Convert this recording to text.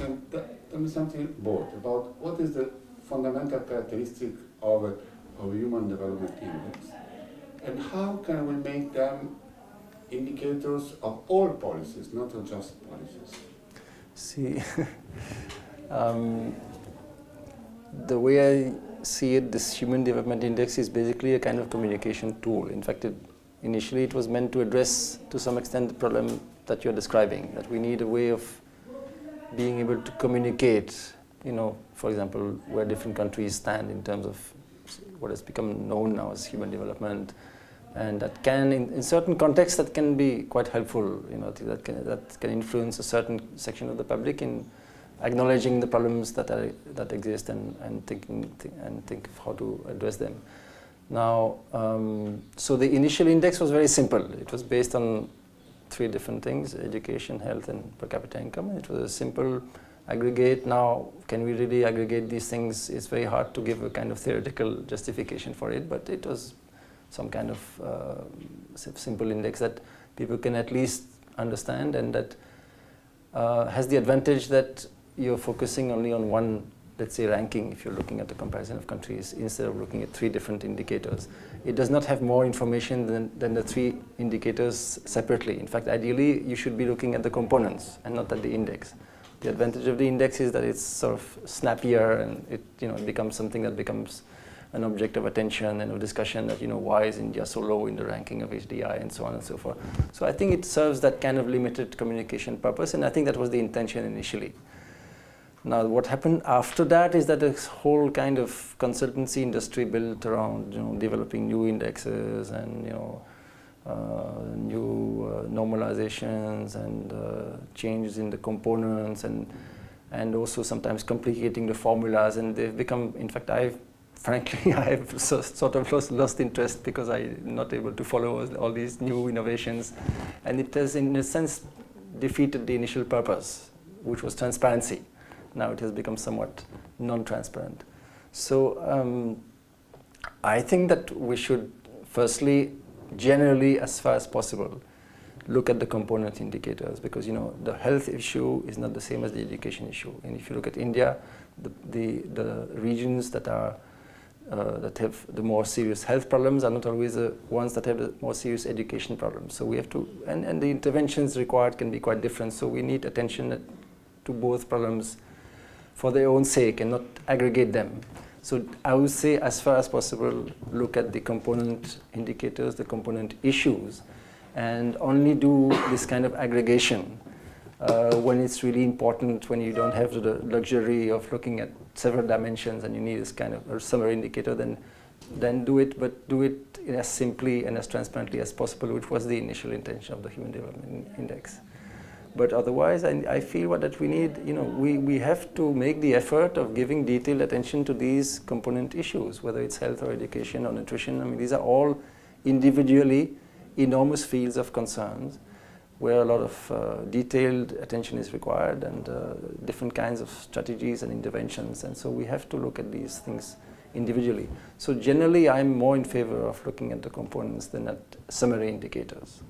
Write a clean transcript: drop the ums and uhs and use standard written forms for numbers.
can tell me something both about what is the fundamental characteristic of a human development index, and how can we make them indicators of all policies, not of just policies? See, the way I see it, this Human Development Index is basically a kind of communication tool. In fact, initially it was meant to address, to some extent, the problem that you're describing, that we need a way of being able to communicate, you know, for example, where different countries stand in terms of what has become known now as human development, and that can, in certain contexts, that can be quite helpful, you know, that can influence a certain section of the public in acknowledging the problems that exist and think of how to address them. Now, so the initial index was very simple. It was based on 3 different things: education, health, and per capita income. It was a simple aggregate. Now, can we really aggregate these things? It's very hard to give a kind of theoretical justification for it, but it was some kind of simple index that people can at least understand, and that has the advantage that you're focusing only on one, let's say, ranking if you're looking at the comparison of countries instead of looking at 3 different indicators. It does not have more information than the 3 indicators separately. In fact, ideally, you should be looking at the components and not at the index. The advantage of the index is that it's sort of snappier, and it becomes something that becomes an object of attention and of discussion, that, why is India so low in the ranking of HDI and so on and so forth. So I think it serves that kind of limited communication purpose, and I think that was the intention initially. Now, what happened after that is that this whole kind of consultancy industry built around, developing new indexes and, new normalizations and changes in the components, and also sometimes complicating the formulas, and they've become, in fact, frankly, I've sort of lost interest because I'm not able to follow all these new innovations, and it has, in a sense, defeated the initial purpose, which was transparency. Now it has become somewhat non-transparent. So I think that we should firstly, generally, as far as possible, look at the component indicators, because the health issue is not the same as the education issue. And if you look at India, the regions that are that have the more serious health problems are not always the ones that have the more serious education problems. So we have to, and the interventions required can be quite different. So we need attention to both problems for their own sake and not aggregate them. So I would say, as far as possible, look at the component indicators, the component issues, and only do this kind of aggregation when it's really important, when you don't have the luxury of looking at several dimensions and you need this kind of a summary indicator, then do it, but do it as simply and as transparently as possible, which was the initial intention of the Human Development Index. But otherwise, I feel that we need, we have to make the effort of giving detailed attention to these component issues, whether it's health or education or nutrition. I mean, these are all individually enormous fields of concerns where a lot of detailed attention is required, and different kinds of strategies and interventions. And so we have to look at these things individually. So generally, I'm more in favor of looking at the components than at summary indicators.